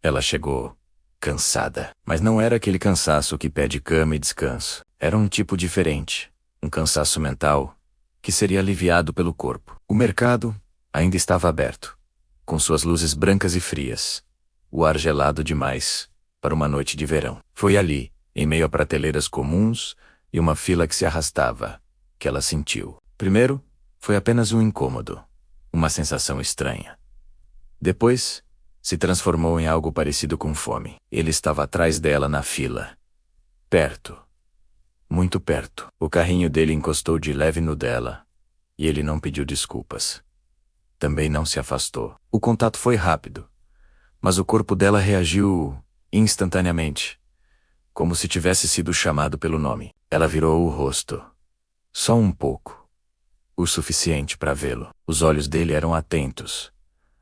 Ela chegou, cansada. Mas não era aquele cansaço que pede cama e descanso. Era um tipo diferente. Um cansaço mental, que seria aliviado pelo corpo. O mercado ainda estava aberto, com suas luzes brancas e frias. O ar gelado demais para uma noite de verão. Foi ali, em meio a prateleiras comuns e uma fila que se arrastava, que ela sentiu. Primeiro, foi apenas um incômodo, uma sensação estranha. Depois, se transformou em algo parecido com fome. Ele estava atrás dela na fila. Perto. Muito perto. O carrinho dele encostou de leve no dela, e ele não pediu desculpas. Também não se afastou. O contato foi rápido, mas o corpo dela reagiu instantaneamente, como se tivesse sido chamado pelo nome. Ela virou o rosto. Só um pouco. O suficiente para vê-lo. Os olhos dele eram atentos.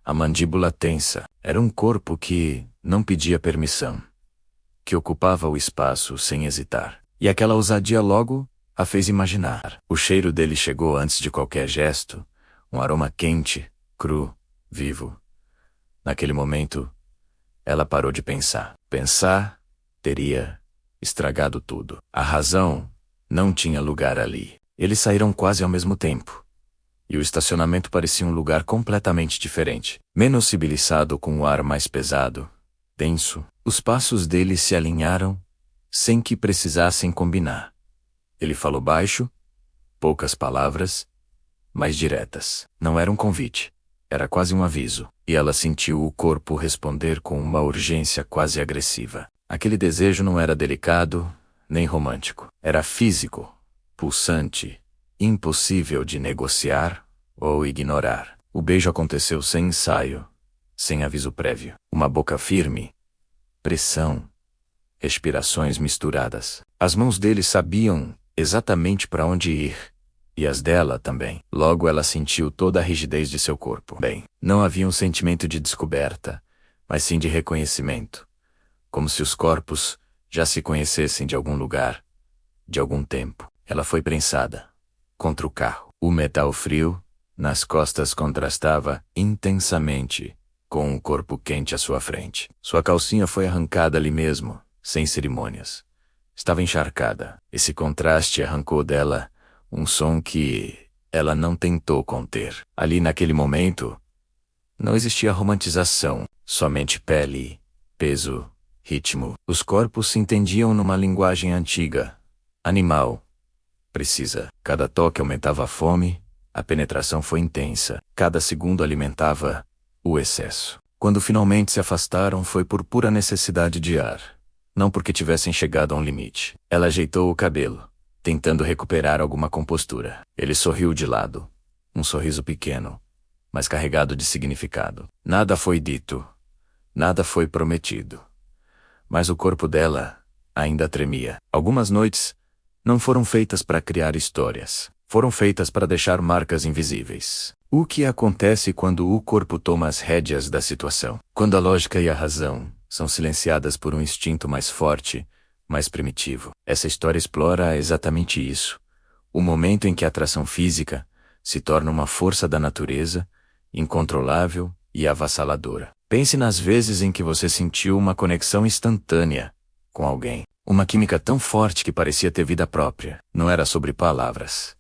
A mandíbula tensa. Era um corpo que não pedia permissão, que ocupava o espaço sem hesitar. E aquela ousadia logo a fez imaginar. O cheiro dele chegou antes de qualquer gesto, um aroma quente, cru, vivo. Naquele momento, ela parou de pensar. Pensar teria estragado tudo. A razão não tinha lugar ali. Eles saíram quase ao mesmo tempo. E o estacionamento parecia um lugar completamente diferente. Menos civilizado, com o ar mais pesado, denso. Os passos dele se alinharam sem que precisassem combinar. Ele falou baixo, poucas palavras, mas diretas. Não era um convite. Era quase um aviso. E ela sentiu o corpo responder com uma urgência quase agressiva. Aquele desejo não era delicado, nem romântico. Era físico, pulsante, impossível de negociar ou ignorar. O beijo aconteceu sem ensaio, sem aviso prévio. Uma boca firme, pressão, respirações misturadas. As mãos dele sabiam exatamente para onde ir, e as dela também. Logo ela sentiu toda a rigidez de seu corpo. Bem, não havia um sentimento de descoberta, mas sim de reconhecimento, como se os corpos já se conhecessem de algum lugar, de algum tempo. Ela foi prensada contra o carro. O metal frio nas costas contrastava intensamente com o corpo quente à sua frente. Sua calcinha foi arrancada ali mesmo, sem cerimônias. Estava encharcada. Esse contraste arrancou dela um som que ela não tentou conter. Ali naquele momento, não existia romantização, somente pele, peso, ritmo. Os corpos se entendiam numa linguagem antiga, animal, precisa. Cada toque aumentava a fome, a penetração foi intensa. Cada segundo alimentava o excesso. Quando finalmente se afastaram, foi por pura necessidade de ar, não porque tivessem chegado a um limite. Ela ajeitou o cabelo, tentando recuperar alguma compostura. Ele sorriu de lado, um sorriso pequeno, mas carregado de significado. Nada foi dito, nada foi prometido, mas o corpo dela ainda tremia. Algumas noites não foram feitas para criar histórias, foram feitas para deixar marcas invisíveis. O que acontece quando o corpo toma as rédeas da situação? Quando a lógica e a razão são silenciadas por um instinto mais forte, mais primitivo. Essa história explora exatamente isso. O momento em que a atração física se torna uma força da natureza, incontrolável e avassaladora. Pense nas vezes em que você sentiu uma conexão instantânea com alguém. Uma química tão forte que parecia ter vida própria. Não era sobre palavras.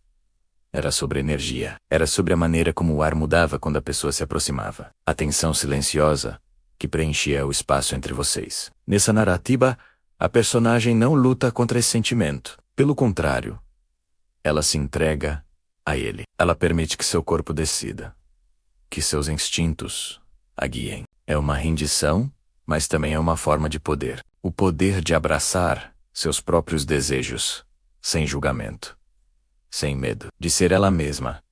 Era sobre energia. Era sobre a maneira como o ar mudava quando a pessoa se aproximava. A tensão silenciosa que preenchia o espaço entre vocês. Nessa narrativa, a personagem não luta contra esse sentimento. Pelo contrário, ela se entrega a ele. Ela permite que seu corpo decida, que seus instintos a guiem. É uma rendição, mas também é uma forma de poder. O poder de abraçar seus próprios desejos, sem julgamento, sem medo, de ser ela mesma,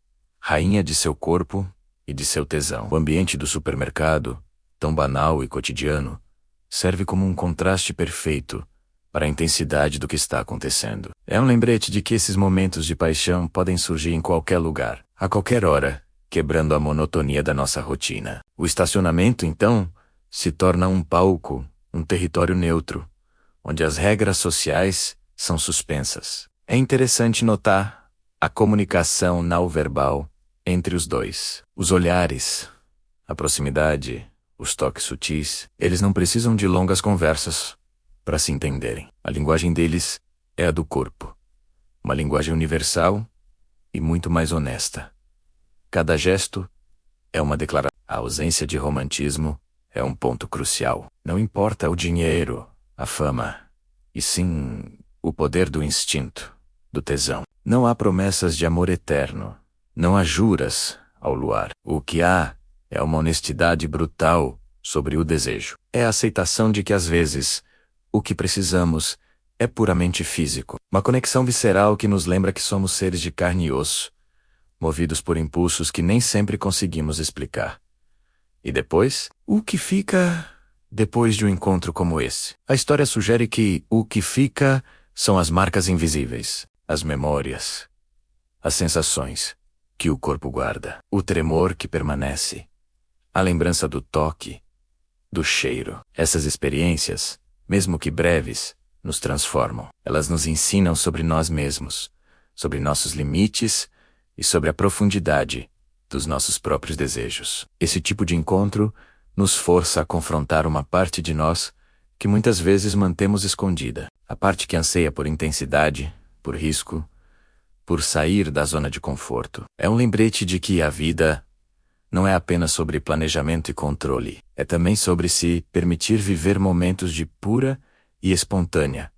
rainha de seu corpo e de seu tesão. O ambiente do supermercado, tão banal e cotidiano, serve como um contraste perfeito para a intensidade do que está acontecendo. É um lembrete de que esses momentos de paixão podem surgir em qualquer lugar, a qualquer hora, quebrando a monotonia da nossa rotina. O estacionamento, então, se torna um palco, um território neutro, onde as regras sociais são suspensas. É interessante notar a comunicação não verbal entre os dois. Os olhares, a proximidade, os toques sutis, eles não precisam de longas conversas para se entenderem. A linguagem deles é a do corpo. Uma linguagem universal e muito mais honesta. Cada gesto é uma declaração. A ausência de romantismo é um ponto crucial. Não importa o dinheiro, a fama, e sim o poder do instinto, do tesão. Não há promessas de amor eterno. Não há juras ao luar. O que há é uma honestidade brutal sobre o desejo. É a aceitação de que às vezes o que precisamos é puramente físico. Uma conexão visceral que nos lembra que somos seres de carne e osso, movidos por impulsos que nem sempre conseguimos explicar. E depois? O que fica depois de um encontro como esse? A história sugere que o que fica são as marcas invisíveis, as memórias, as sensações que o corpo guarda, o tremor que permanece, a lembrança do toque, do cheiro. Essas experiências, mesmo que breves, nos transformam. Elas nos ensinam sobre nós mesmos, sobre nossos limites e sobre a profundidade dos nossos próprios desejos. Esse tipo de encontro nos força a confrontar uma parte de nós que muitas vezes mantemos escondida. A parte que anseia por intensidade, por risco, por sair da zona de conforto. É um lembrete de que a vida não é apenas sobre planejamento e controle. É também sobre se permitir viver momentos de pura e espontânea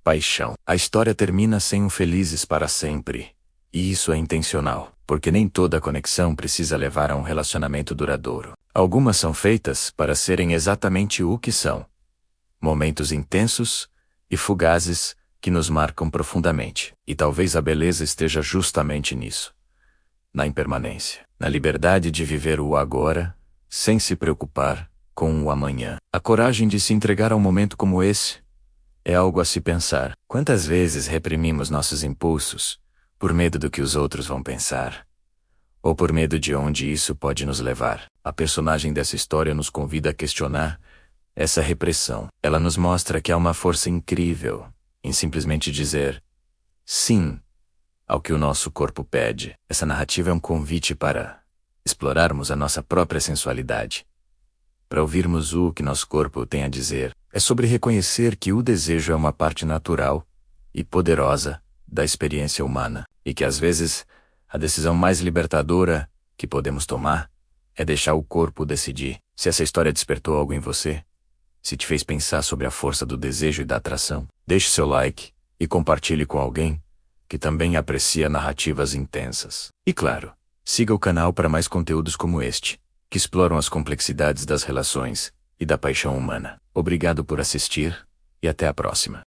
paixão. A história termina sem um felizes para sempre. E isso é intencional, porque nem toda conexão precisa levar a um relacionamento duradouro. Algumas são feitas para serem exatamente o que são. Momentos intensos e fugazes que nos marcam profundamente. E talvez a beleza esteja justamente nisso. Na impermanência. Na liberdade de viver o agora, sem se preocupar com o amanhã. A coragem de se entregar a um momento como esse é algo a se pensar. Quantas vezes reprimimos nossos impulsos por medo do que os outros vão pensar? Ou por medo de onde isso pode nos levar? A personagem dessa história nos convida a questionar essa repressão. Ela nos mostra que há uma força incrível em simplesmente dizer sim ao que o nosso corpo pede. Essa narrativa é um convite para explorarmos a nossa própria sensualidade, para ouvirmos o que nosso corpo tem a dizer. É sobre reconhecer que o desejo é uma parte natural e poderosa da experiência humana, e que às vezes a decisão mais libertadora que podemos tomar é deixar o corpo decidir. Se essa história despertou algo em você, se te fez pensar sobre a força do desejo e da atração, deixe seu like e compartilhe com alguém que também aprecia narrativas intensas. E claro, siga o canal para mais conteúdos como este, que exploram as complexidades das relações e da paixão humana. Obrigado por assistir e até a próxima.